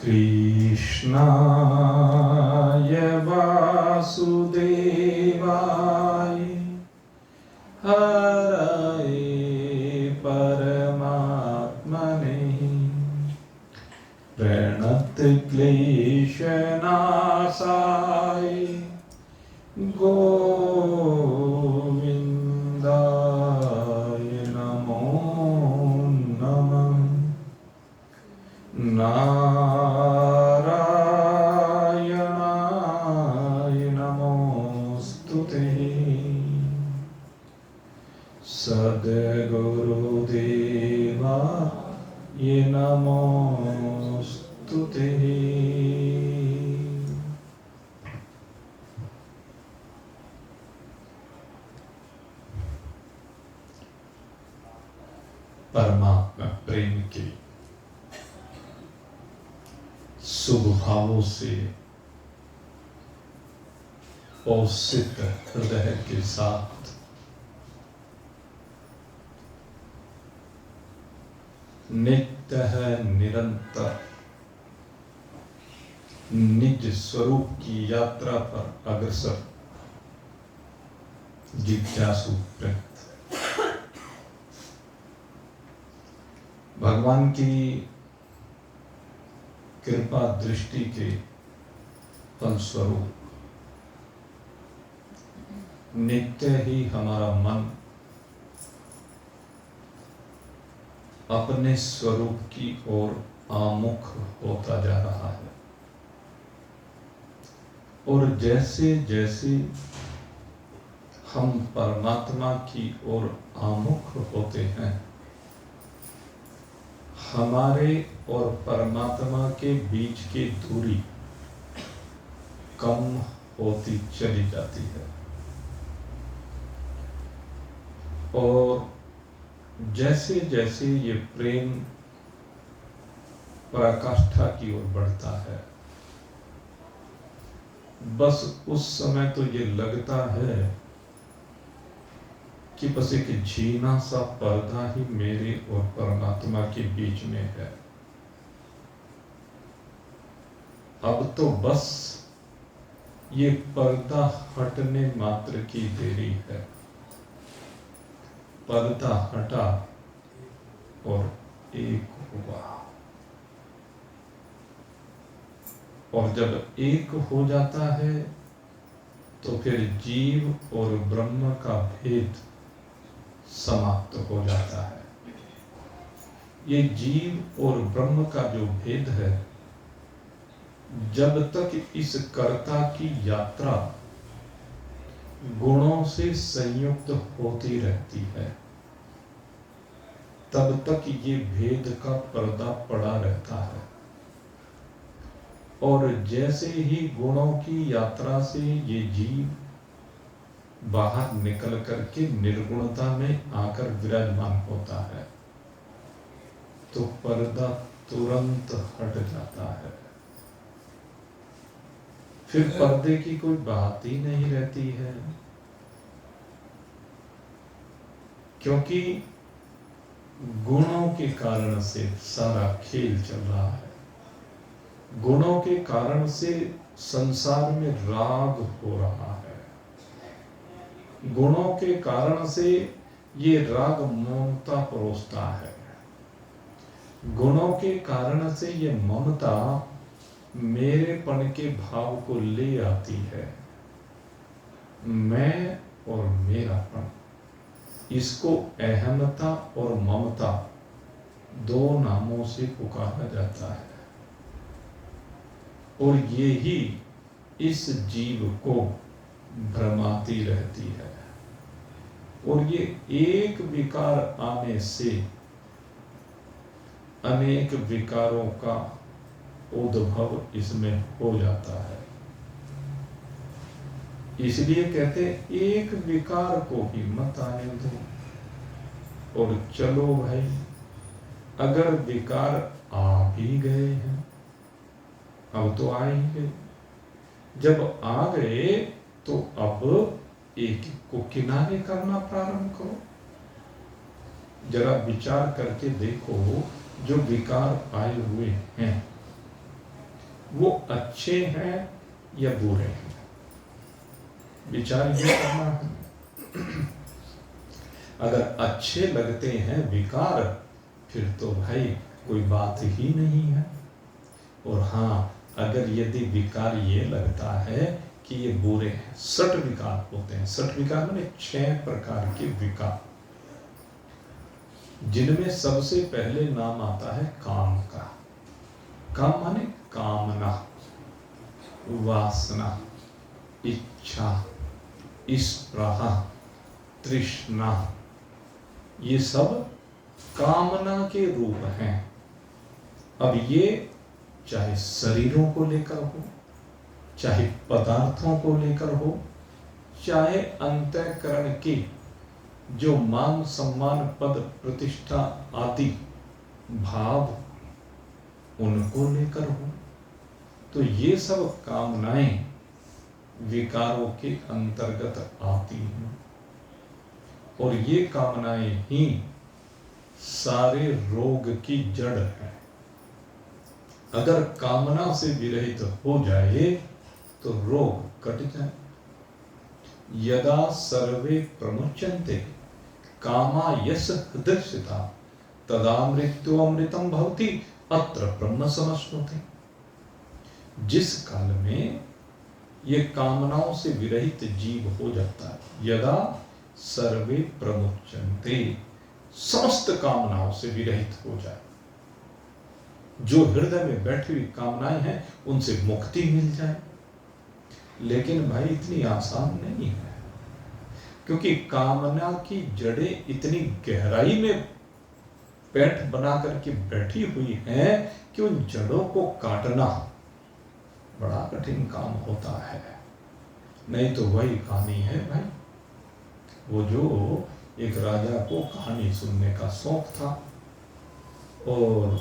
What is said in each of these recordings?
कृष्णाय वासुदेवाय हरये परमात्मने प्रणतक्लेशनाशाय गोविन्दाय नमो नमः। नारायणाय नमोस्तुते। सद्गुरुदेवाय नमोस्तुते। परमात्मा प्रेम के शुभ भावों से पोषित हृदय के साथ नित्य है निरंतर निज स्वरूप की यात्रा पर अग्रसर जिज्ञासु वृत्त भगवान की कृपा दृष्टि के फलस्वरूप नित्य ही हमारा मन अपने स्वरूप की ओर आमुख होता जा रहा है और जैसे जैसे हम परमात्मा की ओर आमुख होते हैं हमारे और परमात्मा के बीच की दूरी कम होती चली जाती है और जैसे जैसे ये प्रेम पराकाष्ठा की ओर बढ़ता है बस उस समय तो ये लगता है कि बस एक झीना सा पर्दा ही मेरे और परमात्मा के बीच में है। अब तो बस ये पर्दा हटने मात्र की देरी है। पर्दा हटा और एक हुआ और जब एक हो जाता है तो फिर जीव और ब्रह्म का भेद समाप्त हो जाता है। ये जीव और ब्रह्म का जो भेद है जब तक इस कर्ता की यात्रा गुणों से संयुक्त होती रहती है तब तक ये भेद का पर्दा पड़ा रहता है और जैसे ही गुणों की यात्रा से ये जीव बाहर निकल करके निर्गुणता में आकर विराजमान होता है तो पर्दा तुरंत हट जाता है। फिर पर्दे की कोई बात ही नहीं रहती है क्योंकि गुणों के कारण से सारा खेल चल रहा है। गुणों के कारण से संसार में राग हो रहा है। गुणों के कारण से ये राग ममता परोसता है। गुणों के कारण से ये ममता मेरेपन के भाव को ले आती है। मैं और मेरापन, इसको अहमता और ममता दो नामों से पुकारा जाता है और ये ही इस जीव को भ्रमाती रहती है और ये एक विकार आने से अनेक विकारों का उद्भव इसमें हो जाता है। इसलिए कहते एक विकार को ही मत आने दो और चलो भाई, अगर विकार आ भी गए हैं, अब तो आएंगे, जब आ गए तो अब एक को किनारे करना प्रारंभ करो। जरा विचार करके देखो, जो विकार आए हुए हैं वो अच्छे हैं या बुरे हैं, विचार ये करना है। अगर अच्छे लगते हैं विकार, फिर तो भाई कोई बात ही नहीं है। और हाँ, अगर यदि विकार ये लगता है कि ये बुरे हैं, 60 विकार होते हैं। 60 विकार माने 6 प्रकार के विकार, जिनमें सबसे पहले नाम आता है काम का। काम माने कामना, वासना, इच्छा, स्पृहा, तृष्णा, ये सब कामना के रूप हैं। अब ये चाहे शरीरों को लेकर हो, चाहे पदार्थों को लेकर हो, चाहे अंतःकरण की जो मान सम्मान पद प्रतिष्ठा आदि भाव उनको लेकर हो, तो ये सब कामनाएं विकारों के अंतर्गत आती हैं। और ये कामनाएं ही सारे रोग की जड़ है। अगर कामना से विरहित हो जाए तो रोग कट जाए। यदा सर्वे प्रमुच्यन्ते कामा यस हृदयस्थिता तदा मृत्यु अमृतम भवति अत्र ब्रह्म समश्नुते। जिस काल में ये कामनाओं से विरहित जीव हो जाता है, यदा सर्वे प्रमुच्यन्ते, समस्त कामनाओं से विरहित हो जाए, जो हृदय में बैठी हुई कामनाएं हैं उनसे मुक्ति मिल जाए। लेकिन भाई इतनी आसान नहीं है, क्योंकि कामना की जड़ें इतनी गहराई में पेट बना करके बैठी हुई हैं कि उन जड़ों को काटना बड़ा कठिन काम होता है। नहीं तो वही कहानी है भाई, वो जो एक राजा को कहानी सुनने का शौक था और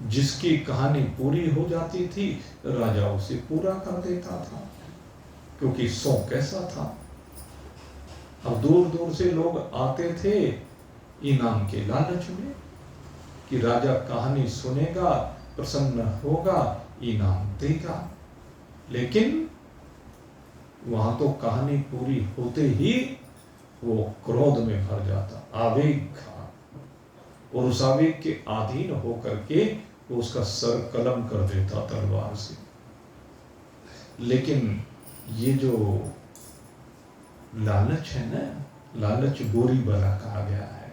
जिसकी कहानी पूरी हो जाती थी राजा उसे पूरा कर देता था, क्योंकि शौक कैसा था। अब दूर दूर से लोग आते थे इनाम के लालच में कि राजा कहानी सुनेगा, प्रसन्न होगा, इनाम देगा। लेकिन वहां तो कहानी पूरी होते ही वो क्रोध में भर जाता, आवेग था, और उस आवेग के अधीन होकर के वो उसका सर कलम कर देता तलवार से। लेकिन ये जो लालच है ना, लालच बुरी बला कहा गया है।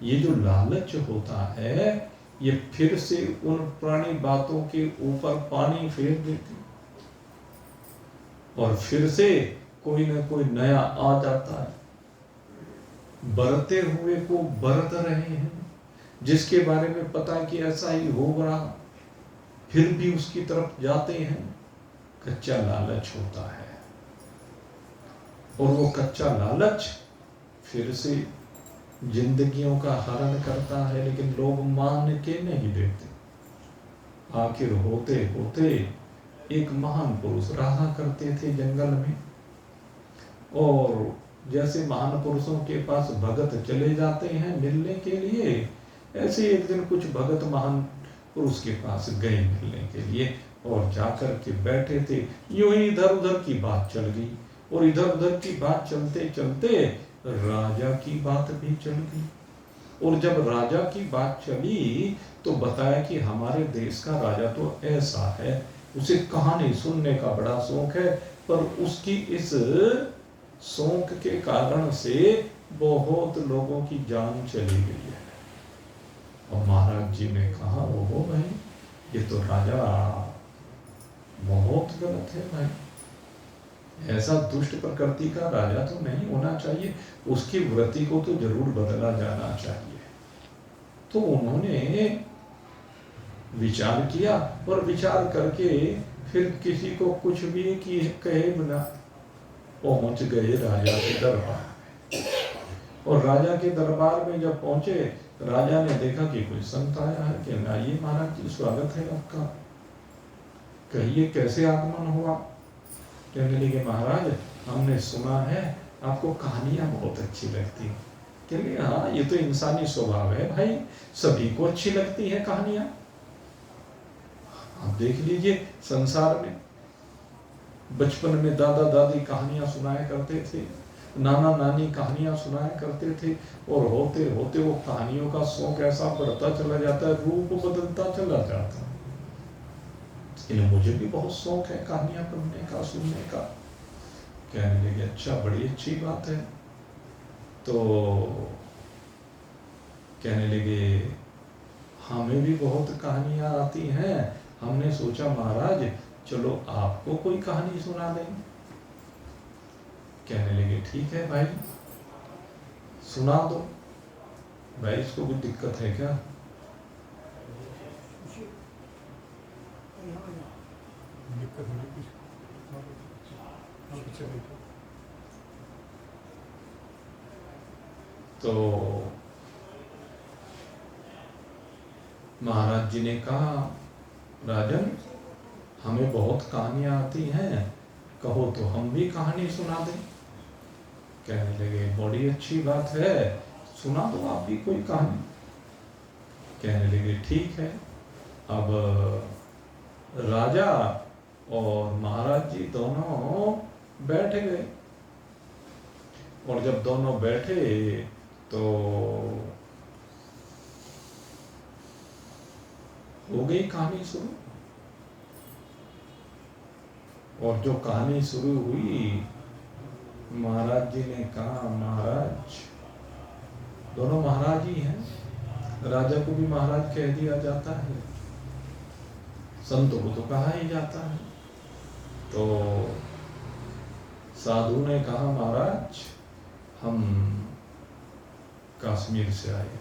ये जो लालच होता है ये फिर से उन पुरानी बातों के ऊपर पानी फेर देती और फिर से कोई ना कोई नया आ जाता है। बरते हुए को बरत रहे हैं, जिसके बारे में पता है कि ऐसा ही होगा, फिर भी उसकी तरफ जाते हैं। कच्चा लालच होता है, और वो कच्चा लालच फिर से जिंदगियों का हरण करता है, लेकिन लोग मान के नहीं देते। आखिर होते होते एक महान पुरुष रहा करते थे जंगल में, और जैसे महान पुरुषों के पास भगत चले जाते हैं मिलने के लिए, ऐसे एक दिन कुछ भगत महान पुरुष के पास गए मिलने के लिए, और जाकर के बैठे थे। यूं ही इधर उधर की बात चल गई, और इधर उधर की बात चलते चलते राजा की बात भी चल गई। और जब राजा की बात चली तो बताया कि हमारे देश का राजा तो ऐसा है, उसे कहानी सुनने का बड़ा शौक है, पर उसकी इस शौक के कारण से बहुत लोगों की जान चली गई है। और महाराज जी ने कहा, ओहो भाई, ये तो राजा बहुत गलत है भाई, ऐसा दुष्ट प्रकृति का राजा तो नहीं होना चाहिए, उसकी वृत्ति को तो जरूर बदला जाना चाहिए। तो उन्होंने विचार किया, और विचार करके फिर किसी को कुछ भी कहे बिना पहुंच गए राजा के दरबार में। और राजा के दरबार में जब पहुंचे, राजा ने देखा कि कोई संत आया है। कि आइए महाराज जी, स्वागत है आपका, कहिए कैसे आगमन हुआ। कहने लगे, महाराज हमने सुना है आपको कहानियां बहुत अच्छी लगती। कहने, हाँ ये तो इंसानी स्वभाव है भाई, सभी को अच्छी लगती है कहानियां। आप देख लीजिए संसार में, बचपन में दादा दादी कहानियां सुनाया करते थे, नाना नानी कहानियां सुनाया करते थे, और होते होते वो कहानियों का शौक ऐसा बढ़ता चला जाता है, रूप बदलता चला जाता है। लेकिन मुझे भी बहुत शौक है कहानियां पढ़ने का, सुनने का। कहने लगे अच्छा, बड़ी अच्छी बात है। तो कहने लगे हमें भी बहुत कहानियां आती हैं, हमने सोचा महाराज चलो आपको कोई कहानी सुना दें। कहने लगे ठीक है भाई सुना दो। भाई इसको कोई दिक्कत है क्या? तो महाराज जी ने कहा राजन हमें बहुत कहानियां आती हैं, कहो तो हम भी कहानी सुना दें। कहने लगे बड़ी अच्छी बात है, सुना दो आप भी कोई कहानी। कहने लगे ठीक है। अब राजा और महाराज जी दोनों बैठ गए, और जब दोनों बैठे तो हो गई कहानी शुरू। और जो कहानी शुरू हुई, महाराज जी ने कहा महाराज, दोनों महाराज ही हैं, राजा को भी महाराज कह दिया जाता है, संतों को तो कहा ही जाता है। तो साधु ने कहा महाराज हम कश्मीर से आए।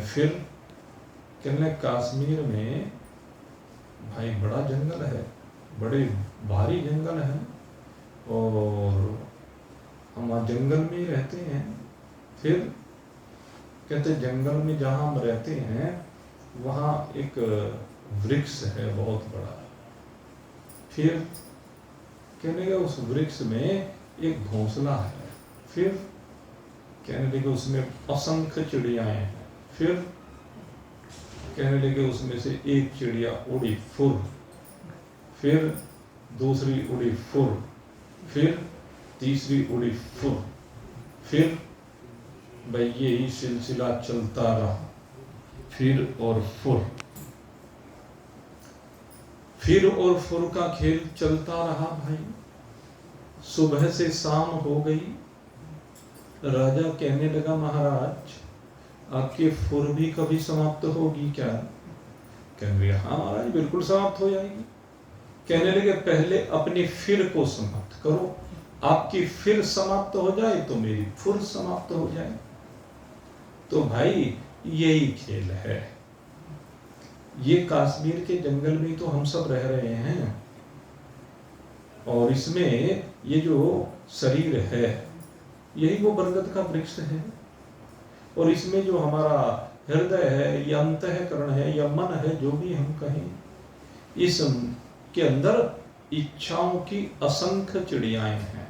फिर कहने कश्मीर में भाई बड़ा जंगल है, बड़े भारी जंगल है, और हम जंगल में ही रहते हैं। फिर कहते जंगल में जहाँ हम रहते हैं वहाँ एक वृक्ष है बहुत बड़ा। फिर कहने लगे उस वृक्ष में एक घोंसला है। फिर कहने लगे उसमें असंख्य चिड़ियाएं हैं। फिर कहने लगे उसमें से एक चिड़िया उड़ी फुर, फिर दूसरी उड़ी फुर, फिर तीसरी उड़ी फुर। फिर भाई यही सिलसिला चलता रहा, फिर और फुर, फिर और फुर का खेल चलता रहा भाई। सुबह से शाम हो गई। राजा कहने लगा महाराज आपकी फुर भी कभी समाप्त होगी क्या? कहने लगे हाँ महाराज बिल्कुल समाप्त हो जाएगी। कहने लगे पहले अपनी फिर को समाप्त करो, आपकी फिर समाप्त हो जाए तो मेरी फुर समाप्त हो जाए। तो भाई यही खेल है। ये कश्मीर के जंगल में तो हम सब रह रहे हैं, और इसमें ये जो शरीर है यही वो बरगद का वृक्ष है, और इसमें जो हमारा हृदय है या अंतःकरण है या मन है, जो भी हम कहें, इस के अंदर इच्छाओं की असंख्य चिड़ियाएं हैं।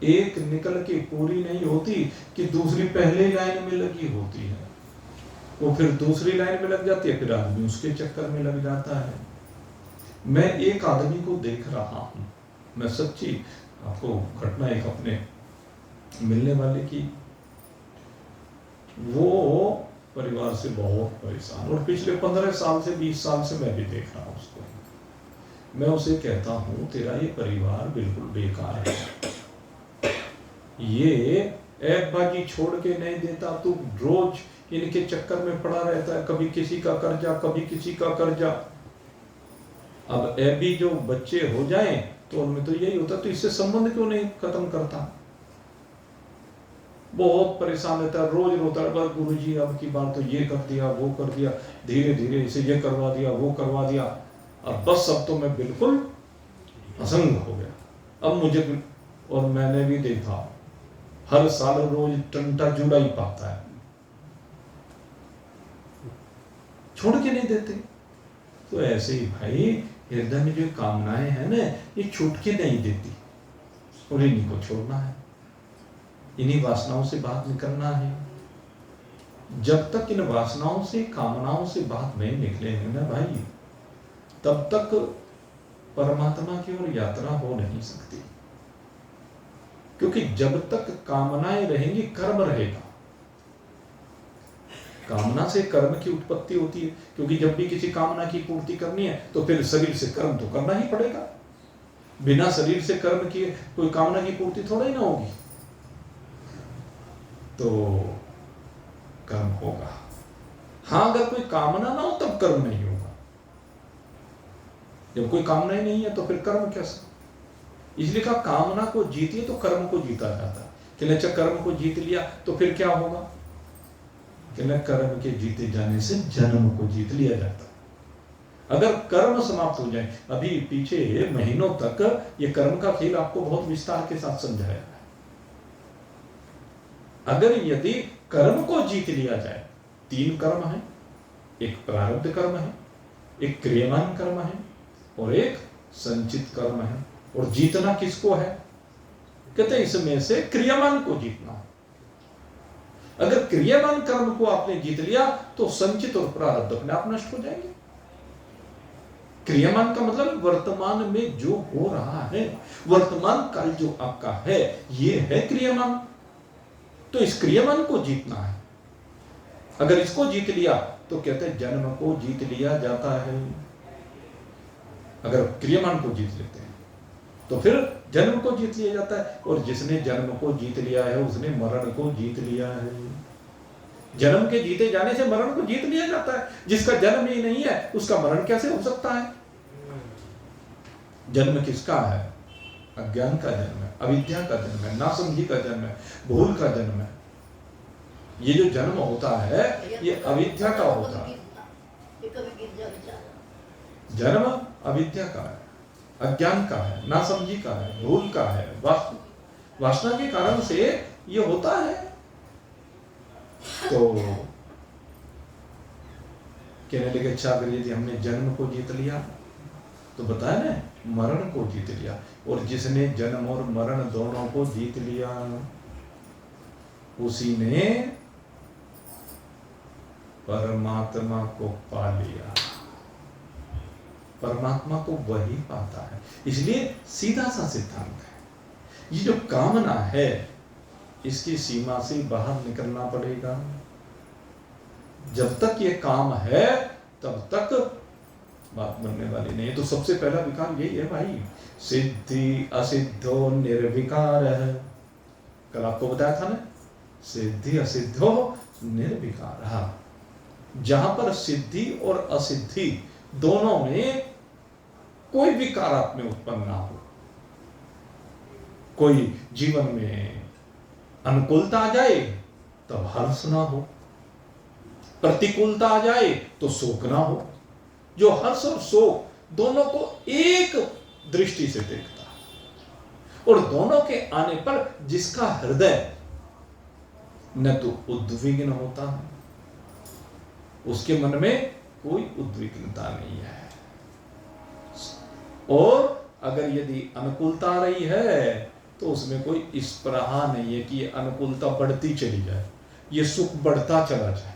एक निकल के पूरी नहीं होती कि दूसरी पहले लाइन में लगी होती है, वो फिर दूसरी लाइन में लग जाती है, फिर आदमी उसके चक्कर में लग जाता है। मैं एक आदमी को देख रहा हूं, मैं सच्ची आपको घटना एक अपने मिलने वाले की, वो परिवार से बहुत परेशान, और पिछले 15 साल से 20 साल से मैं भी देख रहा हूं उसको। मैं उसे कहता हूं तेरा ये परिवार बिल्कुल बेकार है, ये ऐपबाजी छोड़ के नहीं देता, तू रोज इनके चक्कर में पड़ा रहता है, कभी किसी का कर्जा कभी किसी का कर्जा। अब ऐबी जो बच्चे हो जाएं तो उनमें तो यही होता, तो इससे संबंध क्यों नहीं खत्म करता? बहुत परेशान रहता है, रोज रोता है, बस गुरुजी अब की बार तो ये कर दिया वो कर दिया, धीरे धीरे इसे ये करवा दिया वो करवा दिया, अब बस अब तो मैं बिल्कुल असंग हो गया। अब मुझे, और मैंने भी देखा हर साल रोज टंटा जुड़ा ही पाता है, छोड़ के नहीं देते। तो ऐसे ही भाई हृदय में जो कामनाएं हैं ना, ये छूट के नहीं देती, और इन्हीं को छोड़ना है, इन्हीं वासनाओं से बाहर निकलना है। जब तक इन वासनाओं से, कामनाओं से बात नहीं निकलेंगे ना भाई, तब तक परमात्मा की ओर यात्रा हो नहीं सकती। क्योंकि जब तक कामनाएं रहेंगी, कर्म रहेगा। कामना से कर्म की उत्पत्ति होती है, क्योंकि जब भी किसी कामना की पूर्ति करनी है तो फिर शरीर से कर्म तो करना ही पड़ेगा। बिना शरीर से कर्म किए कोई कामना की पूर्ति थोड़ा ही ना होगी, तो कर्म होगा। हाँ, अगर कोई कामना ना हो तब कर्म नहीं होगा। जब कोई कामना ही नहीं है तो फिर कर्म कैसा? इसलिए कहा कामना को जीतिए तो कर्म को जीता जाता है। कि अच्छा कर्म को जीत लिया तो फिर क्या होगा? कि न कर्म के जीते जाने से जन्म को जीत लिया जाता है। अगर कर्म समाप्त हो जाए, अभी पीछे महीनों तक ये कर्म का खेल आपको बहुत विस्तार के साथ समझाया है। अगर यदि कर्म को जीत लिया जाए, 3 कर्म है, एक प्रारब्ध कर्म है, एक क्रियमान कर्म है और एक संचित कर्म है। और जीतना किसको है? कहते इसमें से क्रियमान को जीतना। अगर क्रियमान कर्म को आपने जीत लिया तो संचित और प्रारब्ध अपने आप नष्ट हो जाएंगे। क्रियमान का मतलब वर्तमान में जो हो रहा है, वर्तमान काल जो आपका है, ये है क्रियमान। तो इस क्रियमान को जीतना है। अगर इसको जीत लिया तो कहते हैं जन्म को जीत लिया जाता है। अगर क्रियमान को जीत लेते हैं तो फिर जन्म को जीत लिया जाता है। और जिसने जन्म को जीत लिया है उसने मरण को जीत लिया है। जन्म के जीते जाने से मरण को जीत लिया जाता है। जिसका जन्म ही नहीं है उसका मरण कैसे हो सकता है? जन्म किसका है? अज्ञान का जन्म है, अविद्या का जन्म है, नासमझी का जन्म है, भूल का जन्म है। ये जो जन्म होता है ये अविद्या का होता है। जन्म अविद्या का है, अज्ञान का है, नासमझी का है, भूल का है, वासना के कारण से ये होता है। तो कहने लगे अच्छा अगर यदि हमने जन्म को जीत लिया तो बताया ना मरण को जीत लिया। और जिसने जन्म और मरण दोनों को जीत लिया उसी ने परमात्मा को पा लिया। परमात्मा को वही पाता है। इसलिए सीधा सा सिद्धांत है, ये जो कामना है इसकी सीमा से बाहर निकलना पड़ेगा। जब तक ये काम है तब तक बात बनने वाली नहीं है। तो सबसे पहला विकार यही है भाई, सिद्धि असिद्धो निर्विकार है। कल आपको बताया था ना, सिद्धि असिद्धो निर्विकार। जहां पर सिद्धि और असिद्धि दोनों में कोई विकार आप में उत्पन्न ना हो, कोई जीवन में अनुकूलता आ जाए तब हर्ष ना हो, प्रतिकूलता आ जाए तो शोक ना हो। जो हर्ष और शोक दोनों को एक दृष्टि से देखता है और दोनों के आने पर जिसका हृदय न तो उद्विग्न होता है, उसके मन में कोई उद्विग्नता नहीं है। और अगर यदि अनुकूलता आ रही है तो उसमें कोई स्पृहा नहीं है कि ये अनुकूलता बढ़ती चली जाए, ये सुख बढ़ता चला जाए।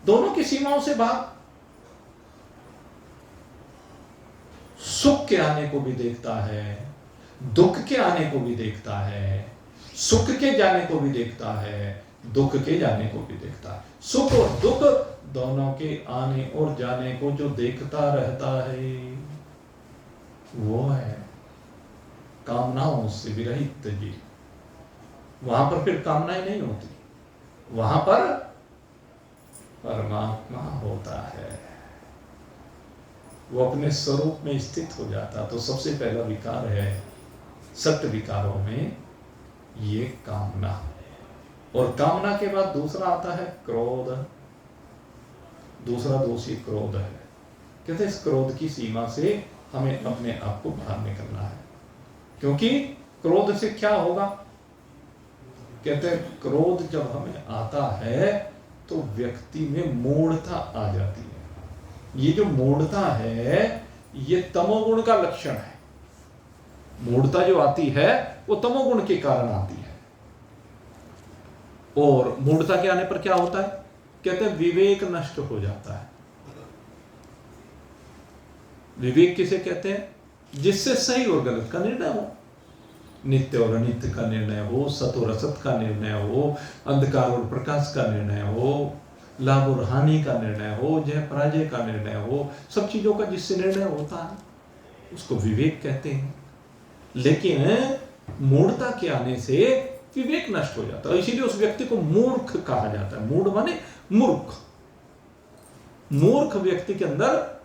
दोनों की सीमाओं से बाहर। सुख के आने को भी देखता है, दुख के आने को भी देखता है, सुख के जाने को भी देखता है, दुख के जाने को भी देखता है। सुख और दुख दोनों के आने और जाने को जो देखता रहता है वो है कामनाओं से विरहित जीव। वहां पर फिर कामनाएं नहीं होती, वहां पर परमात्मा होता है, वो अपने स्वरूप में स्थित हो जाता। तो सबसे पहला विकार है सत्य विकारों में ये कामना। और कामना के बाद दूसरा आता है क्रोध। दूसरा दोष ये क्रोध है। कहते इस क्रोध की सीमा से हमें अपने आप को बाहर निकलना है। क्योंकि क्रोध से क्या होगा? कहते हैं क्रोध जब हमें आता है तो व्यक्ति में मूढ़ता आ जाती है। ये जो मूढ़ता है ये तमोगुण का लक्षण है। मूढ़ता जो आती है वो तमोगुण के कारण आती है। और मूढ़ता के आने पर क्या होता है? कहते हैं विवेक नष्ट हो जाता है। विवेक किसे कहते हैं? जिससे सही और गलत का निर्णय हो, नित्य और अनित्य का निर्णय हो, सत और असत का निर्णय हो, अंधकार और प्रकाश का निर्णय हो, लाभ और हानि का निर्णय हो, जय पराजय का निर्णय हो, सब चीजों का जिससे निर्णय होता है उसको विवेक कहते हैं। लेकिन मूढ़ता के आने से विवेक नष्ट हो जाता है, इसीलिए उस व्यक्ति को मूर्ख कहा जाता है। मूढ़ माने मूर्ख। मूर्ख व्यक्ति के अंदर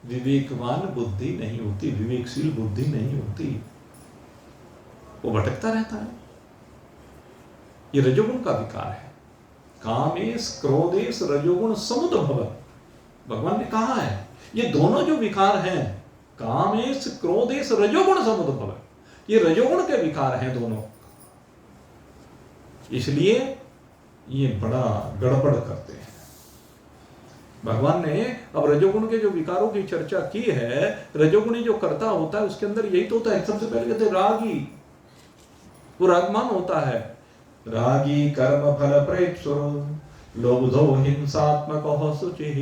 विवेकवान बुद्धि नहीं होती, विवेकशील बुद्धि नहीं होती, वो भटकता रहता है। ये रजोगुण का विकार है। कामेश क्रोधेश रजोगुण समुद्भवत्, भगवान ने कहा है ये दोनों जो विकार हैं, कामेश क्रोधेश रजोगुण समुद्भवत्, ये रजोगुण के विकार हैं दोनों। इसलिए ये बड़ा गड़बड़ करते हैं। भगवान ने अब रजोगुण के जो विकारों की चर्चा की है, रजोगुणी जो कर्ता होता है उसके अंदर यही तो होता है। सबसे पहले कहते हैं रागी, वो रागमान होता है। रागी कर्म फल प्रेक्षुर लोभो हिंसात्मक शुचिः,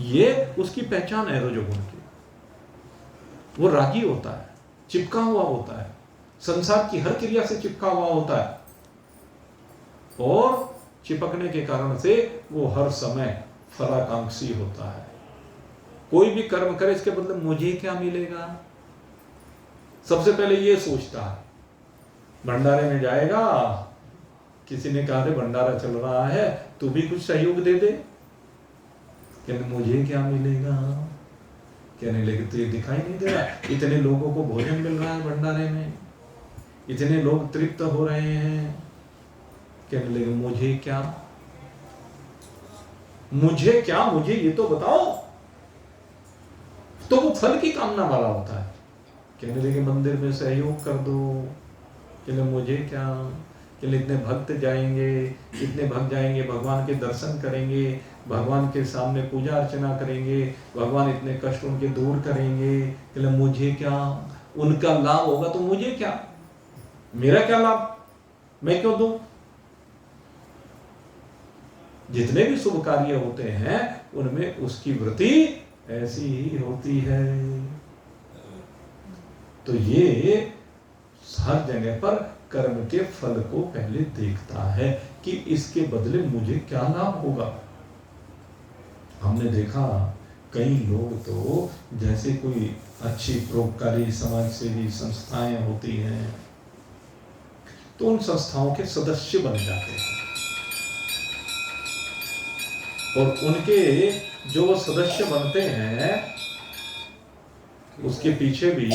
ये उसकी पहचान है रजोगुण की। वो रागी होता है, चिपका हुआ होता है, संसार की हर क्रिया से चिपका हुआ होता है, और चिपकने के कारण से वो हर समय फलाकांक्षी होता है। कोई भी कर्म करे इसके बदले मुझे क्या मिलेगा, सबसे पहले ये सोचता है। भंडारे में जाएगा, किसी ने कहा भंडारा चल रहा है, तू भी कुछ सहयोग दे दे, कहने मुझे क्या मिलेगा, कहने लगे तो ये दिखाई नहीं दे रहा, इतने लोगों को भोजन मिल रहा है भंडारे में, इतने लोग तृप्त हो रहे हैं, कहने लगे मुझे क्या, मुझे क्या, मुझे ये तो बताओ। तो वो फल की कामना वाला होता है। कहने लगे मंदिर में सहयोग कर दो, कहने मुझे क्या, कहने इतने भक्त जाएंगे, इतने भक्त जाएंगे, भगवान के दर्शन करेंगे, भगवान के सामने पूजा अर्चना करेंगे, भगवान इतने कष्ट उनके दूर करेंगे, कहने मुझे क्या, उनका लाभ होगा तो मुझे क्या, मेरा क्या लाभ, मैं क्यों दूं। जितने भी शुभ कार्य होते हैं उनमें उसकी वृत्ति ऐसी ही होती है। तो ये हर जगह पर कर्म के फल को पहले देखता है कि इसके बदले मुझे क्या लाभ होगा। हमने देखा कई लोग तो जैसे कोई अच्छी परोपकारी समाज सेवी संस्थाएं होती हैं तो उन संस्थाओं के सदस्य बन जाते हैं, और उनके जो वो सदस्य बनते हैं उसके पीछे भी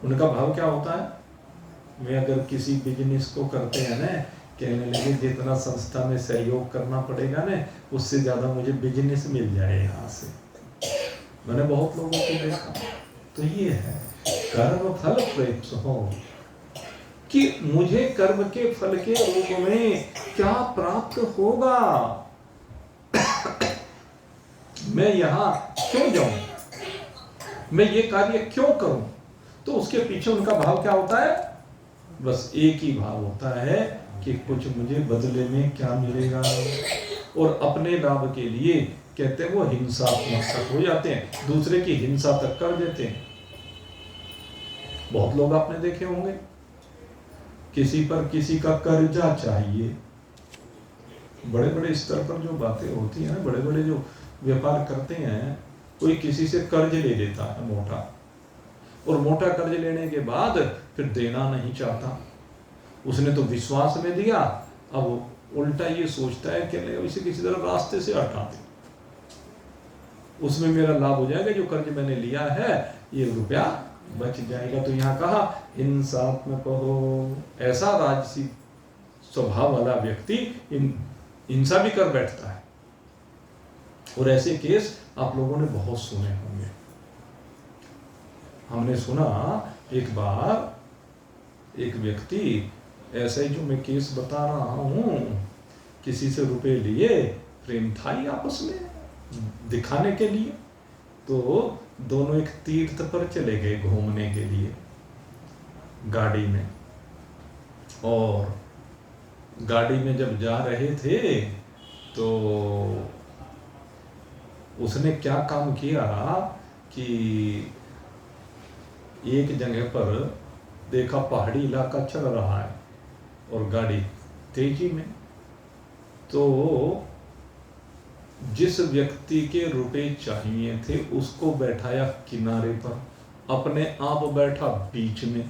उनका भाव क्या होता है। वे अगर किसी बिजनेस को करते हैं ना, कहने लगे जितना संस्था में सहयोग करना पड़ेगा ना, उससे ज्यादा मुझे बिजनेस मिल जाए यहाँ से। मैंने बहुत लोगों को देखा। तो ये है कर्म फल प्रेप्स हो, कि मुझे कर्म के फल के रूप में क्या प्राप्त होगा, मैं यहां क्यों जाऊं, मैं ये कार्य क्यों करूं। तो उसके पीछे उनका भाव क्या होता है, बस एक ही भाव होता है कि कुछ मुझे बदले में क्या मिलेगा, और अपने लाभ के लिए कहते हैं वो हिंसात्मक तक हो जाते हैं, दूसरे की हिंसा तक कर देते हैं। बहुत लोग आपने देखे होंगे, किसी पर किसी का कर्जा चाहिए, बड़े बड़े स्तर पर जो बातें होती हैं, बड़े बड़े जो व्यापार करते हैं, कोई किसी से कर्ज ले लेता है मोटा, और मोटा कर्ज लेने के बाद फिर देना नहीं चाहता। उसने तो विश्वास में दिया, अब उल्टा ये सोचता है कि इसे किसी तरह रास्ते से हटा दे, उसमें मेरा लाभ हो जाएगा, जो कर्ज मैंने लिया है ये रुपया बच जाएगा। तो यहाँ कहा हिंसात्मक हो, ऐसा राजसी स्वभाव वाला व्यक्ति हिंसा भी कर बैठता है, और ऐसे केस आप लोगों ने बहुत सुने होंगे। हमने सुना एक बार एक व्यक्ति ऐसा ही, जो मैं केस बता रहा हूं, किसी से रुपए लिए, प्रेम था ही आपस में दिखाने के लिए, तो दोनों एक तीर्थ पर चले गए घूमने के लिए गाड़ी में। और गाड़ी में जब जा रहे थे तो उसने क्या काम किया कि एक जगह पर देखा पहाड़ी इलाका चल रहा है और गाड़ी तेजी में, तो जिस व्यक्ति के रुपए चाहिए थे उसको बैठाया किनारे पर, अपने आप बैठा बीच में,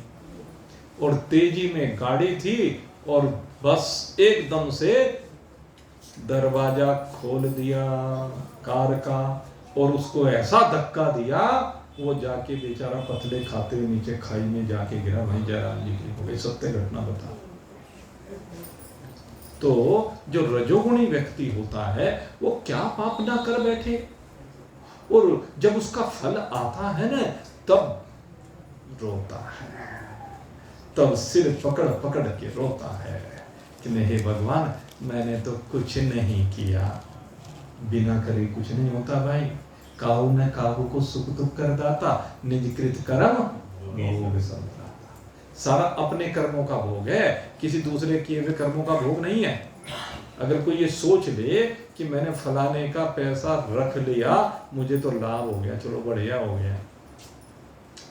और तेजी में गाड़ी थी और बस एकदम से दरवाजा खोल दिया कार का और उसको ऐसा धक्का दिया वो जाके बेचारा पतले खाते हुए नीचे खाई में जाके गिरा। वहीं जयराम जी की हो गई। सत्य घटना बता। तो जो रजोगुणी व्यक्ति होता है वो क्या पाप ना कर बैठे, और जब उसका फल आता है ना तब रोता है, तब सिर पकड़ पकड़ के रोता है कि नहीं हे भगवान मैंने तो कुछ नहीं किया। बिना करे कुछ नहीं होता भाई। काहू न काहू को सुख दुख कर दाता, निज कृत कर्म भोग संताता। सारा अपने कर्मों का भोग है, किसी दूसरे किए हुए कर्मों का भोग नहीं है। अगर कोई ये सोच ले कि मैंने फलाने का पैसा रख लिया मुझे तो लाभ हो गया, चलो बढ़िया हो गया।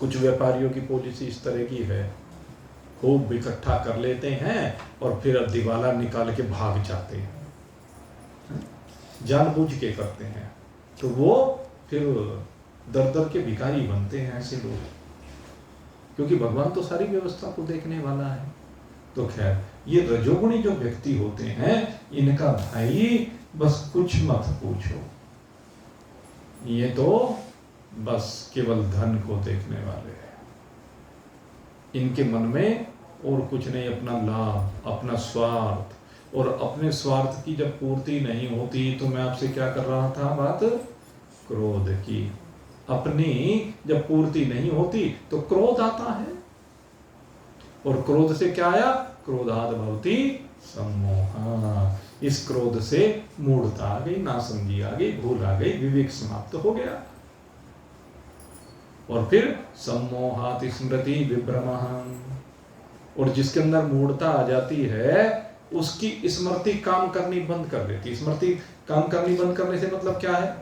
कुछ व्यापारियों की पॉलिसी इस तरह की है, खूब इकट्ठा कर लेते हैं और फिर अब दिवाला निकाल के भाग जाते हैं, जानबूझ के करते हैं, तो वो फिर दर दर के भिखारी बनते हैं ऐसे लोग, क्योंकि भगवान तो सारी व्यवस्था को देखने वाला है। तो खैर ये रजोगुणी जो व्यक्ति होते हैं इनका भाई बस कुछ मत पूछो, ये तो बस केवल धन को देखने वाले हैं। इनके मन में और कुछ नहीं, अपना लाभ, अपना स्वार्थ, और अपने स्वार्थ की जब पूर्ति नहीं होती तो मैं आपसे क्या कर रहा था बात, क्रोध की। अपनी जब पूर्ति नहीं होती तो क्रोध आता है, और क्रोध से क्या आया, क्रोधाद भवति सम्मोह। इस क्रोध से मूढ़ता आ गई, नासमझी आ गई, भूल आ गई, विवेक समाप्त हो गया, और फिर सम्मोहात स्मृति विभ्रमः। और जिसके अंदर मूढ़ता आ जाती है उसकी स्मृति काम करनी बंद कर देती। स्मृति काम करनी बंद करने से मतलब क्या है,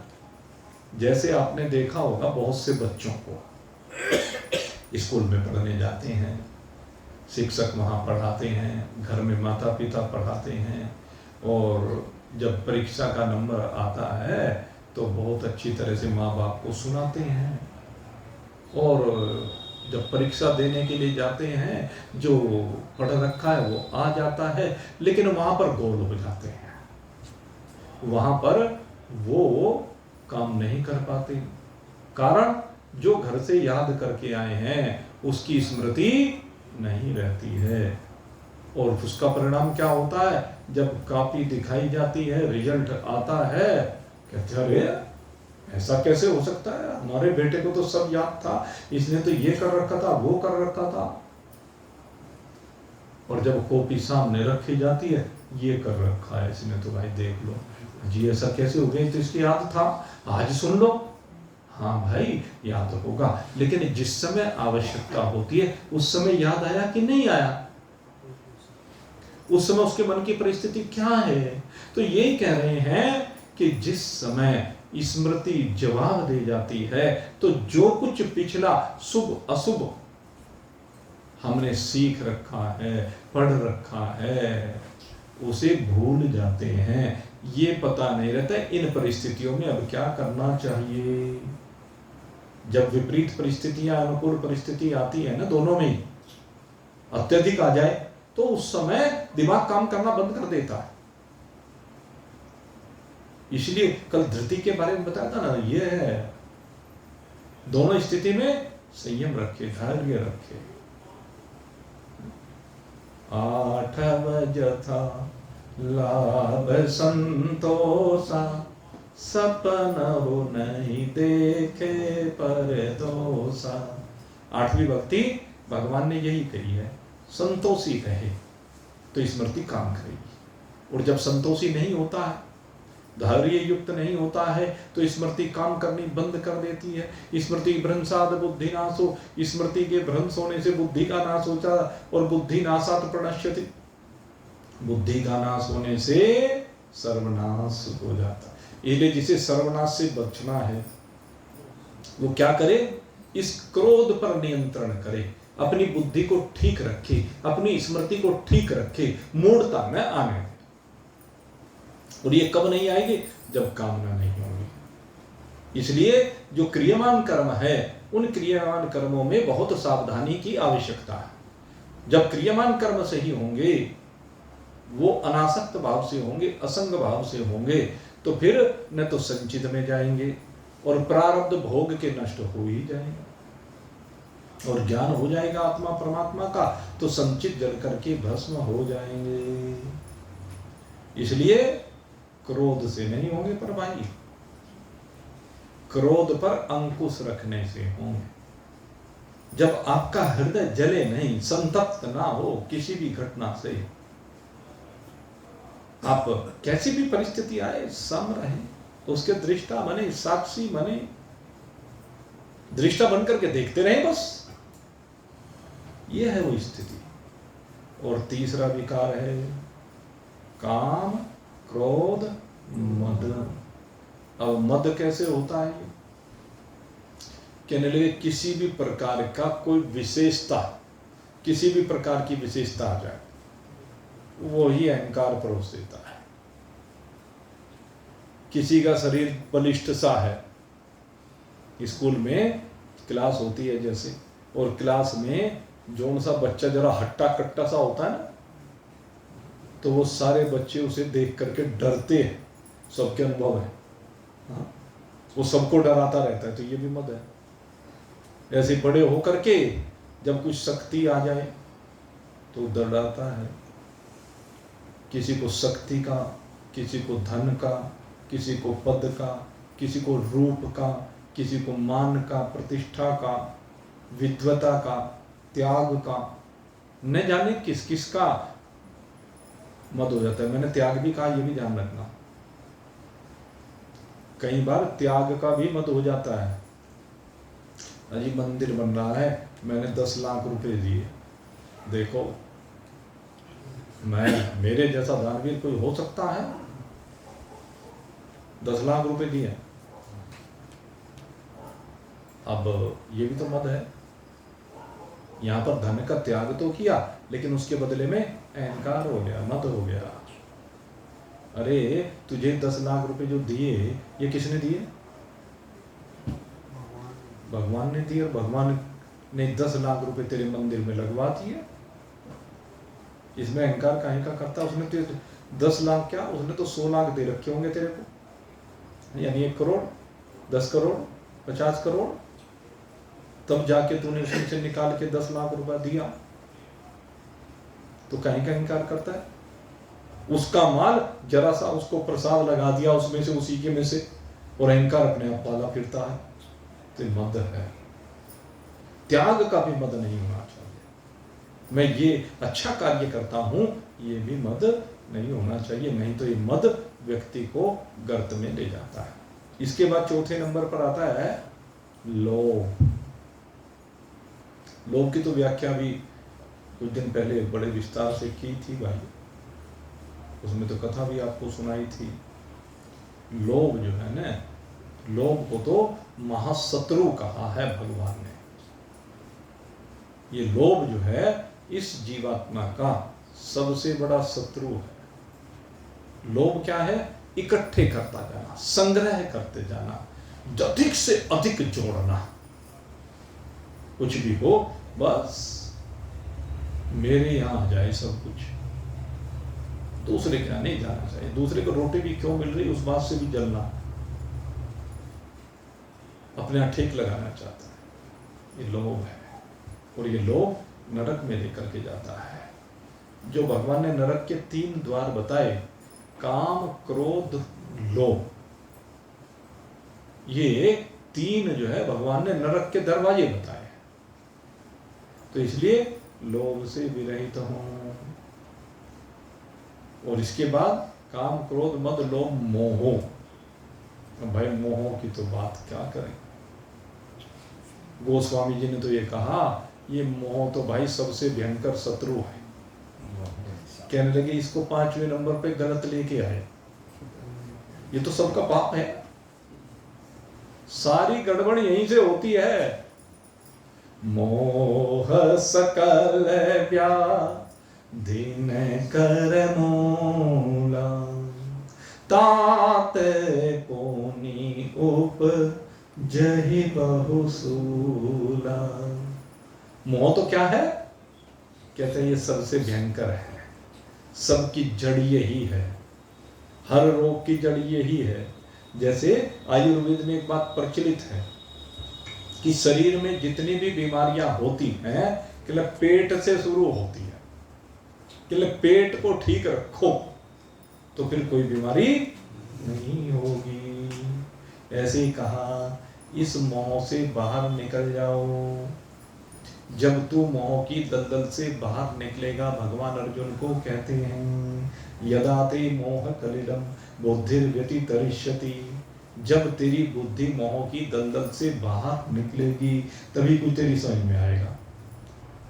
जैसे आपने देखा होगा बहुत से बच्चों को स्कूल में पढ़ने जाते हैं, शिक्षक वहाँ पढ़ाते हैं, घर में माता पिता पढ़ाते हैं, और जब परीक्षा का नंबर आता है तो बहुत अच्छी तरह से माँ बाप को सुनाते हैं, और जब परीक्षा देने के लिए जाते हैं जो पढ़ रखा है वो आ जाता है, लेकिन वहाँ पर गोल हो जाते हैं, वहाँ पर वो काम नहीं कर पाते। कारण जो घर से याद करके आए हैं उसकी स्मृति नहीं रहती है, और उसका परिणाम क्या होता है, जब कॉपी दिखाई जाती है, रिजल्ट आता है, कहते अरे ऐसा कैसे हो सकता है, हमारे बेटे को तो सब याद था, इसने तो ये कर रखा था, वो कर रखा था। और जब कॉपी सामने रखी जाती है, ये कर रखा है इसने तो भाई देख लो जी, ऐसा कैसे हो गया, तो इसकी याद था, आज सुन लो। हाँ भाई याद होगा, लेकिन जिस समय आवश्यकता होती है उस समय याद आया कि नहीं आया, उस समय उसके मन की परिस्थिति क्या है। तो ये कह रहे हैं कि जिस समय स्मृति जवाब दे जाती है तो जो कुछ पिछला शुभ अशुभ हमने सीख रखा है, पढ़ रखा है, उसे भूल जाते हैं। ये पता नहीं रहता इन परिस्थितियों में अब क्या करना चाहिए। जब विपरीत परिस्थितियां अनुकूल परिस्थिति आती है ना, दोनों में अत्यधिक आ जाए तो उस समय दिमाग काम करना बंद कर देता है। इसलिए कल धृति के बारे में बताया था ना, ये है दोनों स्थिति में संयम रखे, धैर्य रखे। 8 बजथा लाभ संतोषा, सपन हो नहीं देखे पर दोषा। 8वीं भक्ति भगवान ने यही कही है, संतोषी रहे तो स्मृति काम करेगी, और जब संतोषी नहीं होता है धैर्य युक्त नहीं होता है तो स्मृति काम करनी बंद कर देती है। स्मृति भ्रंशाद बुद्धि नाशो, स्मृति के भ्रंश होने से बुद्धि का नाश होता और बुद्धि नाशात प्रणश्यति, बुद्धि का नाश होने से सर्वनाश हो जाता। इसलिए जिसे सर्वनाश से बचना है वो क्या करे, इस क्रोध पर नियंत्रण करे, अपनी बुद्धि को ठीक रखे, अपनी स्मृति को ठीक रखे, मूढ़ता न आने। और ये कब नहीं आएगी, जब कामना नहीं होगी। इसलिए जो क्रियमान कर्म है उन क्रियमान कर्मों में बहुत सावधानी की आवश्यकता है। जब क्रियमान कर्म सही होंगे, वो अनासक्त भाव से होंगे, असंग भाव से होंगे, तो फिर न तो संचित में जाएंगे और प्रारब्ध भोग के नष्ट हो ही जाएंगे और ज्ञान हो जाएगा आत्मा परमात्मा का, तो संचित जल करके भस्म हो जाएंगे। इसलिए क्रोध से नहीं होंगे पर भाई, क्रोध पर अंकुश रखने से होंगे। जब आपका हृदय जले नहीं, संतप्त ना हो किसी भी घटना से, आप कैसी भी परिस्थिति आए सम रहे, उसके दृष्टा बने, साक्षी बने, दृष्टा बनकर के देखते रहे बस, ये है वो स्थिति। और तीसरा विकार है काम क्रोध मद। अब मद कैसे होता है, कहने लगे किसी भी प्रकार का कोई विशेषता, किसी भी प्रकार की विशेषता आ जाए वो ही अहंकार परोस देता है। किसी का शरीर बलिष्ठ सा है, स्कूल में क्लास होती है जैसे, और क्लास में जो सा बच्चा जरा हट्टा कट्टा सा होता है ना, तो वो सारे बच्चे उसे देख करके डरते हैं, सबके अनुभव है। हाँ? वो सबको डराता रहता है, तो ये भी मद है। ऐसे बड़े होकर के जब कुछ शक्ति आ जाए तो डराता है, किसी को शक्ति का, किसी को धन का, किसी को पद का, किसी को रूप का, किसी को मान का, प्रतिष्ठा का, विद्वता का, त्याग का, न जाने किस किस का मद हो जाता है। मैंने त्याग भी कहा, ये भी ध्यान रखना, कई बार त्याग का भी मद हो जाता है। अजी मंदिर बन रहा है, मैंने 10 लाख रुपए दिए, देखो मैं, मेरे जैसा दानवीर कोई हो सकता है? 10 लाख रुपए दिए, अब ये भी तो मद है। यहां पर धन का त्याग तो किया, लेकिन उसके बदले में अहंकार हो गया, मद हो गया। अरे तुझे 10 लाख रुपए जो दिए, ये किसने दिए? भगवान ने दिए, और भगवान ने 10 लाख रुपए तेरे मंदिर में लगवा दिए। इसमें अहंकार काहे का करता? उसने तो 10 लाख क्या, उसने तो 100 लाख दे रखे होंगे तेरे को, यानी 1 करोड़, 10 करोड़, 50 करोड़, तब जाके तूने उसमें निकाल के 10 लाख रुपया दिया, तो काहे का अहंकार करता है? उसका माल जरा सा उसको प्रसाद लगा दिया उसमें से, उसी के में से, और अहंकार अपने आप पाला फिरता है, तो मद है। त्याग का भी मद नहीं होना चाहिए। मैं ये अच्छा कार्य करता हूं, ये भी मद नहीं होना चाहिए, नहीं तो ये मद व्यक्ति को गर्त में ले जाता है। इसके बाद चौथे नंबर पर आता है लोभ। लोभ की तो व्याख्या भी कुछ दिन पहले बड़े विस्तार से की थी भाई, उसमें तो कथा भी आपको सुनाई थी। लोभ जो है ना, लोभ को तो महाशत्रु कहा है भगवान ने। ये लोभ जो है इस जीवात्मा का सबसे बड़ा शत्रु है। लोभ क्या है? इकट्ठे करता जाना, संग्रह करते जाना, अधिक से अधिक जोड़ना। कुछ भी हो बस मेरे यहां आ जाए सब कुछ, दूसरे के यहां नहीं जाना चाहिए। दूसरे को रोटी भी क्यों मिल रही उस बात से भी जलना, अपने यहां ठेक लगाना चाहता है, ये लोभ है। और ये लोभ नरक में लेकर के जाता है। जो भगवान ने नरक के 3 द्वार बताए, काम क्रोध लोभ, ये 3 जो है भगवान ने नरक के दरवाजे बताए। तो इसलिए लोभ से विरहित हों। और इसके बाद काम क्रोध मद लोभ मोह। भाई मोह की तो बात क्या करें। गोस्वामी जी ने तो ये कहा, ये मोह तो भाई सबसे भयंकर शत्रु है। कहने लगे इसको 5वें नंबर पे गलत लेके आए, ये तो सबका पाप है। सारी गड़बड़ यहीं से होती है। मोह सकल व्याधि कर मूला, तात पुनि उपजहि बहुसूला। मोह तो क्या है? कहते हैं ये सबसे भयंकर है, सबकी जड़ यही है, हर रोग की जड़ यही है। जैसे आयुर्वेद में एक बात प्रचलित है कि शरीर में जितनी भी बीमारियां होती हैं कि पेट से शुरू होती है, कि पेट को ठीक रखो तो फिर कोई बीमारी नहीं होगी। ऐसे ही कहा, इस मोह से बाहर निकल जाओ। जब तू मोह की दलदल से बाहर निकलेगा, भगवान अर्जुन को कहते हैं यदा ते मोह कलिलम बुद्धिर्व्यतितरिष्यति। जब तेरी बुद्धि मोह की दलदल से बाहर निकलेगी तभी कुछ तेरी समझ में आएगा।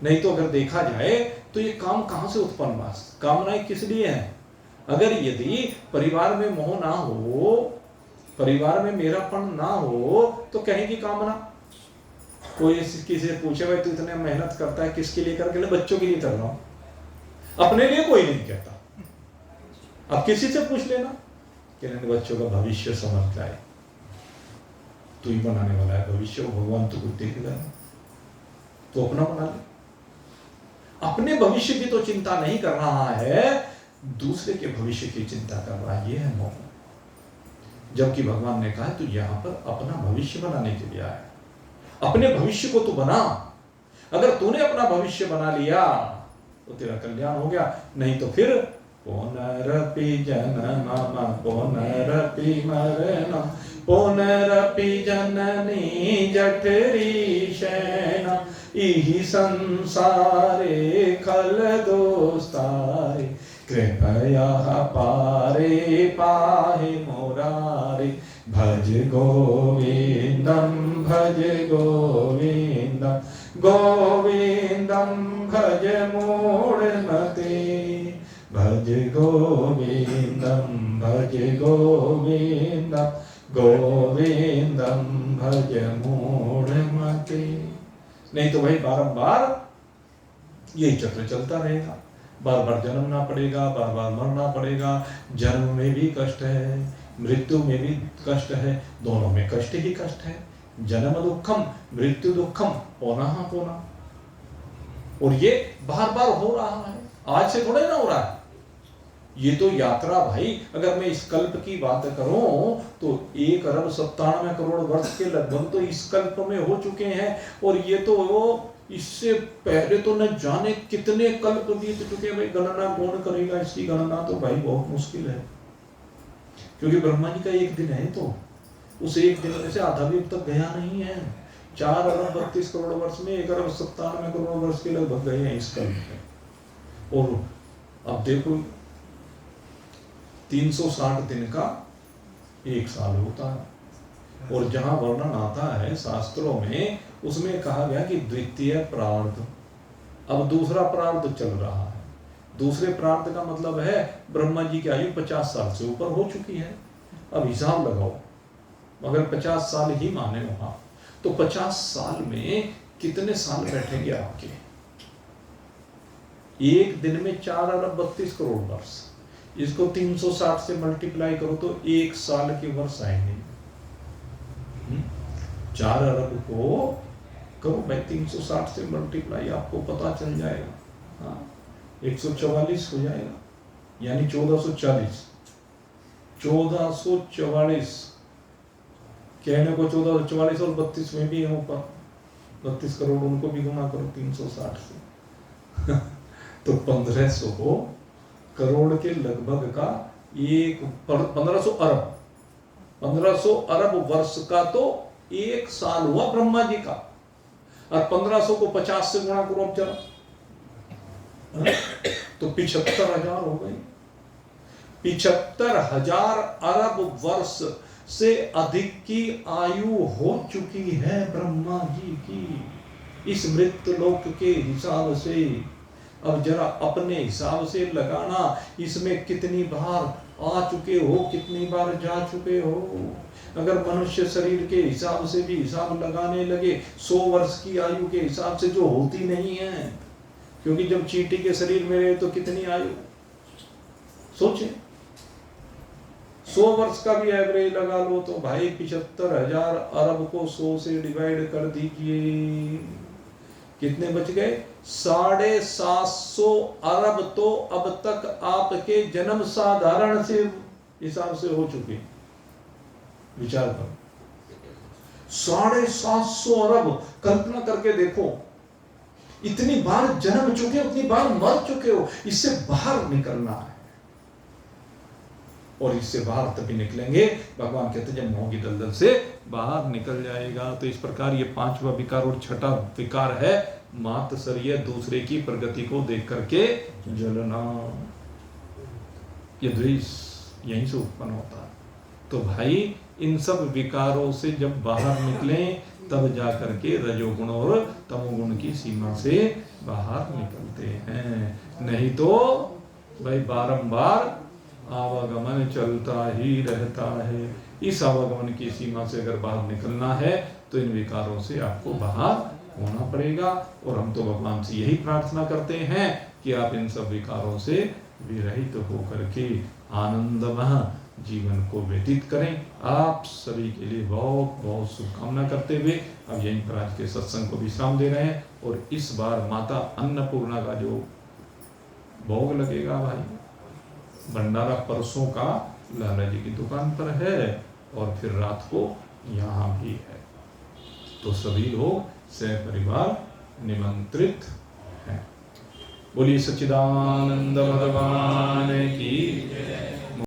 नहीं तो अगर देखा जाए तो ये काम कहां से उत्पन्न हुआ? कामनाएं किस लिए हैं? अगर यदि परिवार में मोह ना हो, परिवार में मेरापन ना हो तो कहेगी कामना। कोई किसी से पूछे भाई तू इतने मेहनत करता है किसके लिए? करके बच्चों के लिए कर रहा हूं, अपने लिए कोई नहीं कहता। अब किसी से पूछ लेना कि बच्चों का भविष्य समझ जाए, तू ही बनाने वाला है भविष्य, भगवान तो कुछ देखेगा, तो अपना बना ले। अपने भविष्य की तो चिंता नहीं कर रहा है, दूसरे के भविष्य की चिंता कर रहा है। ये है मोह। जबकि भगवान ने कहा तू यहां पर अपना भविष्य बनाने के लिए आया, अपने भविष्य को तू बना। अगर तूने अपना भविष्य बना लिया तो तेरा कल्याण हो गया, नहीं तो फिर पुनरपि जन्मम पुनरपि मरणम पुनरपि जननी जठरी शयनम इहि संसारे खल दोस्तारे कृपया पारे पाहि मुरारे भज गोविंदम भज गोविंदम गोविंदम भज मूढ़मते भज गोविंदम भज गोविंदम गोविंदम भज मूढ़मते। नहीं तो भाई बारंबार यही चक्र चलता रहेगा, बार बार जन्मना पड़ेगा, बार बार मरना पड़ेगा। जन्म में भी कष्ट है, मृत्यु में भी कष्ट है, दोनों में कष्ट ही कष्ट है। जन्म दुखम मृत्यु दुखम पुनः पुनः। और ये बार बार हो रहा है, आज से थोड़े ना हो रहा है। ये तो यात्रा भाई, अगर मैं इस कल्प की बात करूं तो 1,97 करोड़ वर्ष के लगभग तो इस कल्प में हो चुके हैं। और ये तो इससे पहले तो न जाने कितने कल्प बीत चुके हैं। भाई गणना कौन करेगा इसकी? गणना तो भाई बहुत मुश्किल है, क्योंकि ब्रह्मा जी का एक दिन है, तो उस एक दिन में से आधा भी अब तक गया नहीं है। 4,32 करोड़ वर्ष में 1,97 करोड़ वर्ष के लगभग गए हैं इस कल्प में। और अब देखो 360 दिन का 1 साल होता है। और जहां वर्णन आता है शास्त्रों में, उसमें कहा गया कि द्वितीय प्रार्ध, अब दूसरा प्रार्ध चल रहा है। दूसरे प्रार्थ का मतलब है ब्रह्मा जी की आयु 50 साल से ऊपर हो चुकी है। अब हिसाब लगाओ, अगर 50 साल ही माने वहां, तो 50 साल में कितने साल बैठेंगे आपके? एक दिन में 4,32 करोड़ वर्ष, इसको 360 से मल्टीप्लाई करो तो 1 साल के वर्ष आएंगे। 4 अरब को करो भाई 360 से मल्टीप्लाई, आपको पता चल जाएगा। हाँ, 144 हो जाएगा, यानी 1440। 1444 कहने को 1444 और 32 में भी है ऊपर 32 करोड़, उनको भी गुना करो 360 से तो 1500 करोड़ के लगभग का 1500 अरब 1500 अरब वर्ष का तो 1 साल हुआ ब्रह्मा जी का। और 1500 को 50 से गुणा करो अब जरा, तो 75,000 हो गए। 75,000 अरब वर्ष से अधिक की आयु हो चुकी है ब्रह्मा जी की इस मृत्युलोक के हिसाब से। अब जरा अपने हिसाब से लगाना, इसमें कितनी बार आ चुके हो, कितनी बार जा चुके हो। अगर मनुष्य शरीर के हिसाब से भी हिसाब लगाने लगे 100 वर्ष की आयु के हिसाब से, जो होती नहीं है, क्योंकि जब चींटी के शरीर में रहे तो कितनी आयु सोचे। 100 वर्ष का भी एवरेज लगा लो तो भाई 75,000 अरब को 100 से डिवाइड कर दीजिए, कितने बच गए? 750 अरब तो अब तक आपके जन्म साधारण से हिसाब से हो चुके। विचार करो, 750 अरब, कल्पना करके देखो, इतनी बार जन्म चुके हो, उतनी बार मर चुके हो। इससे बाहर निकलना है, और इससे बाहर तभी निकलेंगे, भगवान कहते जब मोह की दलदल से बाहर निकल जाएगा। तो इस प्रकार ये 5वां विकार और 6ठा विकार है मात्सर्य, दूसरे की प्रगति को देख करके जलना। ये द्वेष यहीं से उत्पन्न होता है। तो भाई इन सब विकारों से जब बाहर निकले तब जाकर के रजोगुण और तमोगुण की सीमा से बाहर निकलते हैं, नहीं तो भाई बारंबार आवागमन चलता ही रहता है। इस आवागमन की सीमा से अगर बाहर निकलना है तो इन विकारों से आपको बाहर होना पड़ेगा। और हम तो भगवान से यही प्रार्थना करते हैं कि आप इन सब विकारों से विरहित होकर के आनंदमय जीवन को व्यतीत करें। आप सभी के लिए बहुत बहुत शुभकामना करते हुए अब यहीं पर आज के सत्संग को विश्राम दे रहे हैं। और इस बार माता अन्नपूर्णा का जो भोग लगेगा भाई, भंडारा परसों का लाला जी की दुकान पर है और फिर रात को यहाँ भी है। तो सभी लोग सहपरिवार निमंत्रित हैं। बोलिए सच्चिदानंद भगवान की